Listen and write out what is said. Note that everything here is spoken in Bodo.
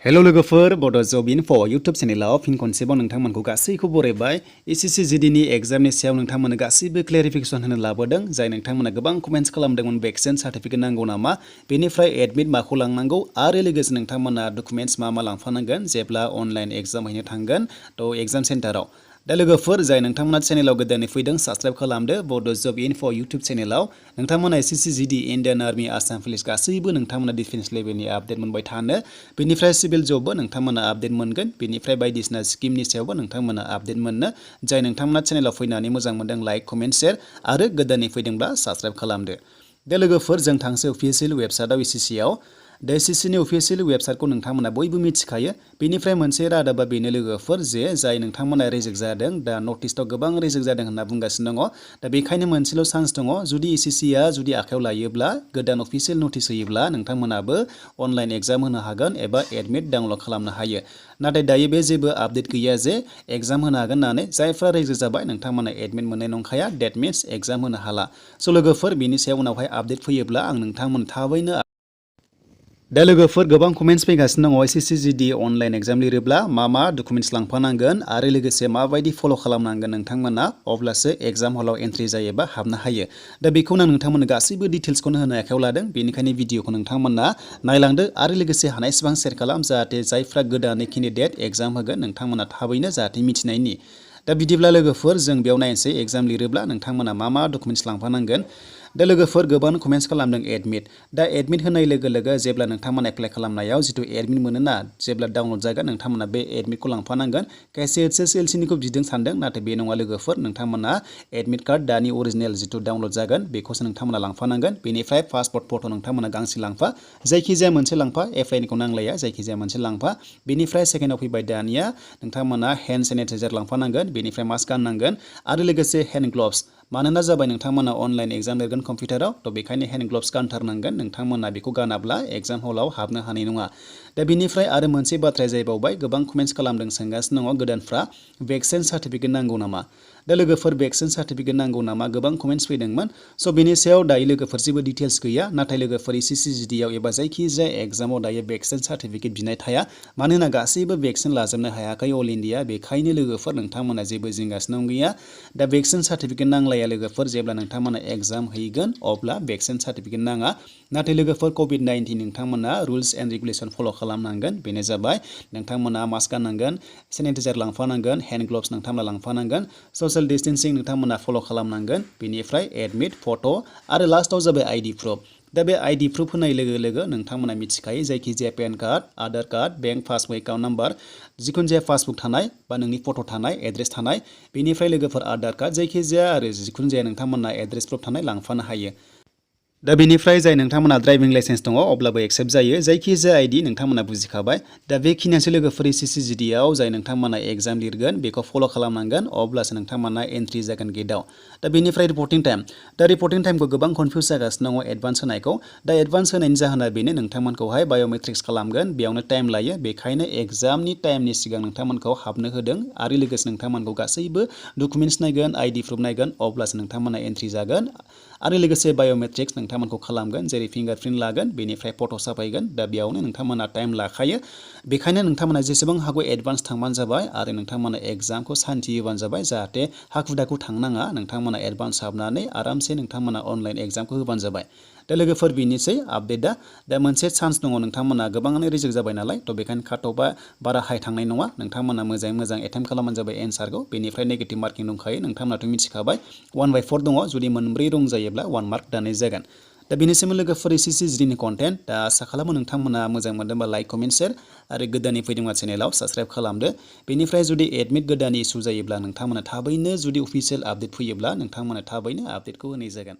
हेलो लोगोफोर बड' जब इनफो इउटुब चेनेलाव फिन खनसेबाव नोंथांमोनखौ गासैखौ बरायबाय एसएससी जीडीनि एग्जामनि सायाव नोंथांमोननो गासैबो क्लेरिफिकेसन होनो लाबोदों जाय नोंथांमोना गोबां कमेन्ट्स खालामदोंमोन वैक्सीन सार्टिफिकेट नांगौ नामा बेनिफ्राय एडमिट माखौ लांनांगौ आरो लोगोसे नोंथांमोना डकुमेन्ट्स मा लांफानांगोन जेब्ला अनलाइन एग्जाम हैनो थांगोन थ' एग्जाम सेन्टाराव दा लोगोफोर जाय नोंथांमोना चेनेलाव गोदानै फैदों साबस्क्राइब खालामदो बड' जब इनफो इउटुब चेनेलाव नोंथांमोना SSC GD Indian army Assam police गासैबो नोंथांमोना डिफेन्स लेभेलनि आपडेट मोनबाय थानो बेनिफ्राय सिभिल जबबो नोंथांमोना आपडेट मोनगोन बेनिफ्राय बायदिसिना स्किमनि सायावबो नोंथांमोना आपडेट मोननो जाय नोंथांमोना चेनेलाव फैनानै मोजां मोनदों लाइक कमेन्ट शेयार आरो गोदानै फैदोंब्ला साबस्क्राइब खालामदो दा लोगोफोर जों थांसै अफिसियेल वेबसाइटआव एसएससीआव दा एसएससीनि अफिसियेल वेबसाइटखौ नोंथांमोना बयबो मिथिखायो बेनिफ्राय मोनसे रादाबा बेनो लोगोफोर जे जाय नोंथांमोना रिजेक्ट जादों दा नटिसआव गोबां रिजेक्ट जादों होनना बुंगासिनो दङ दा बेखायनो मोनसेल' चान्स दङ जुदि एसएससीआ जुदि आखायाव लायोब्ला गोदान अफिसियेल नटिस होयोब्ला नोंथांमोनाबो अनलाइन एग्जाम होनो हागोन एबा एडमिट डाउनलड खालामनो हायो नाथाय दायो बे जेबो आपडेट गैया जे एग्जाम होनो हागोन होननानै जायफ्रा रिजेक्ट जाबाय नोंथांमोना एडमिट मोननाय नंखाया डेट मिन्स एग्जाम होनो हाला स' लोगोफोर बेनि सायाव उनावहाय आपडेट फैयोब्ला आं नोंथांमोन थाबैनो दा लोगोफोर गोबां कमेन्ट्स फैगासिनो दङ एसएससी जीडी अनलाइन एग्जाम लिरोब्ला मा डकुमेन्ट्स लांफानांगोन आरो लोगोसे माबायदि फल' खालामनांगोन नोंथांमोना अब्लासो एग्जाम हलाव एन्ट्रि जायोबा हाबनो हायो दा बेखौनो आं नोंथांमोननो गासैबो डिटेल्सखौनो होनो आखायाव लादों बेनिखायनो भिडिअखौ नोंथांमोना नायलांदो आरो लोगोसे हानायसेबां शेयार खालाम जाहाथे जायफ्रा गोदानै केन्डिडेट एग्जाम होगोन नोंथांमोना थाबैनो जाहाथे मिथिनायनि दा बिदिब्ला लोगोफोर जों बेयाव नायनोसै एग्जाम लिरोब्ला नोंथांमोना मा डकुमेन्ट्स लांफानांगोन दा लोगोफोर गोबां कमेन्ट्स खालामदों एडमिट दा एडमिट होनाय लोगो लोगो जेब्ला नोंथांमोना एप्लाइ खालामनायाव जितु एडमिट मोनोना जेब्ला डाउनलड जागोन नोंथांमोना बे एडमिटखौ लांफानांगोन खायसे एसएससीनिखौ बिदों सानदों नाथाय बे नङा लोगोफोर नोंथांमोना एडमिट कार्ड दानि अरिजिनेल जितु डाउनलड जागोन बेखौसो नोंथांमोना लांफानांगोन बेनिफ्राय पासपर्ट फट' नोंथांमोना गांसे लांफा जायखिजाया मोनसे लांफा एप्लाइनिखौ नांलाया जायखिजाया मोनसे लांफा बेनिफ्राय सेकेन्डआव फैबाय दानिया नोंथांमोना हेन्ड सेनिटाइजार लांफानांगोन बेनिफ्राय मास्क गाननांगोन आरो लोगोसे हेन्ड ग्लभ्स मानोना जाबाय नोंथांमोना अनलाइन एग्जाम लिरगोन कम्पिउटाराव थ' बेखायनो हेन्ड ग्लभ्स गानथारनांगोन नोंथांमोना बेखौ गानाब्ला एग्जाम हलाव हाबनो हानाय नङा दा बेनिफ्राय आरो मोनसे बाथ्राया जाहैबावबाय गोबां कमेन्ट्स खालामदों सोंगासिनो दङ गोदानफ्रा भेक्सिन सार्टिफिकेट नांगौ नामा दा लोगोफोर भेक्सिन सार्टिफिकेट नांगौ नामा गोबां कमेन्ट्स फैदोंमोन स' बेनि सायाव दायो लोगोफोर जेबो डिटेल्स गैया नाथाय लोगोफोर एसएससी जीडीआव एबा जायखिजाया एग्जामाव दायो भेक्सिन सार्टिफिकेट बिनाय थाया मानोना गासैबो भेक्सिन लाजोबनो हायाखै अल इन्डिया बेखायनो लोगोफोर नोंथांमोना जेबो जिंगासिनो गैया दा भेक्सिन सार्टिफिकेट नांलाया लोगोफोर जेब्ला नोंथांमोना एग्जाम हैगोन अब्ला भेक्सिन सार्टिफिकेट नाङा नाथाय लोगोफोर कभिड-19 नोंथांमोना रुल्स एन्ड रेगुलेसन फल' खालामनांगोन बेनो जाबाय नोंथांमोना मास्क गाननांगोन सेनिटाइजार लांफानांगोन हेन्ड ग्लभ्स नोंथांमोना लांफानांगोन ससियेल डिस्टेन्सिं नोंथांमोना फल' खालामनांगोन बेनिफ्राय एडमिट फट' आरो लास्टआव जाबाय आइडि प्रुफ दा बे आइडि प्रुफ होनाय लोगो लोगो नोंथांमोना मिथिखायो जायखिजाया PAN card Aadhaar card bank passbook account number जिखुनु जाया पासबुक थानाय बा नोंनि फट' थानाय एड्रेस थानाय बेनिफ्राय लोगोफोर आधार कार्ड जायखिजाया आरो जिखुनु जाया नोंथांमोना एड्रेस प्रुफ थानाय लांफानो हायो दा बेनिफ्राय जाय नोंथांमोना ड्राइभिं लाइसेन्स दङ अब्लाबो एक्सेप्ट जायो जायखिजाया आइडि नोंथांमोना बुजिखाबाय दा बेखिनियासो लोगोफोर एसएससी जीडीआव जाय नोंथांमोना एग्जाम लिरगोन बेखौ फल' खालामनांगोन अब्लासो नोंथांमोना एन्ट्रि जागोन गेटआव दा बेनिफ्राय रिपर्टिं टाइम दा रिपर्टिं टाइमखौ गोबां कनफिउस जागासिनो दङ एडभान्स होनायखौ दा एडभान्स होनायनि जाहोना बेनो नोंथांमोनखौहाय बाय'मेट्रिक्स खालामगोन बेयावनो टाइम लायो बेखायनो एग्जामनि टाइमनि सिगां नोंथांमोनखौ हाबनो होदों आरो लोगोसे नोंथांमोनखौ गासैबो डकुमेन्ट्स नायगोन आइडि प्रुफ नायगोन अब्लासो नोंथांमोना एन्ट्रि जागोन आरो लोगोसे बाय'मेट्रिक्स नोंथांमोनखौ खालामगोन जेरै फिंगारप्रिन्ट लागोन बेनिफ्राय फट' साफायगोन दा बेयावनो नोंथांमोना टाइम लाखायो बेखायनो नोंथांमोना जेसेबां हागौ एडभान्स थांबानो जाबाय आरो नोंथांमोना एग्जामखौ सान्थि होबानो जाबाय जाहाथे हाखु दाखु थांनाङा नोंथांमोना एडभान्स हाबनानै आरामसे नोंथांमोना अनलाइन एग्जामखौ होबानो जाबाय दा लोगोफोर बेनोसै आपडेटआ दा मोनसे चान्स दङ नोंथांमोना गोबाङानो रिजेक्ट जाबाय नालाय थ' बेखायनो काटअफआ बारा हाइ थांनाय नङा नोंथांमोना मोजाङै मोजां एटेम्प खालामबानो जाबाय एन्सारखौ बेनिफ्राय नेगेटिभ मार्किं दंखायो नोंथांमोनाथ' मिथिखाबाय 1/4 दङ जुदि मोनब्रै रं जायोब्ला 1 मार्क दानाय जागोन दा बेनिसिम लोगोफोर एसएससी जीडीनि कन्टेन्ट दा आसा खालामो नोंथांमोना मोजां मोनदोंबा लाइक कमेन्ट शेयार आरो गोदानै फैदोंबा चेनेलाव साबस्क्राइब खालामदो बेनिफ्राय जुदि एडमिट गोदान इसु जायोब्ला नोंथांमोना थाबैनो जुदि अफिसियेल आपडेट फैयोब्ला नोंथांमोना थाबैनो आपडेटखौ होनाय जागोन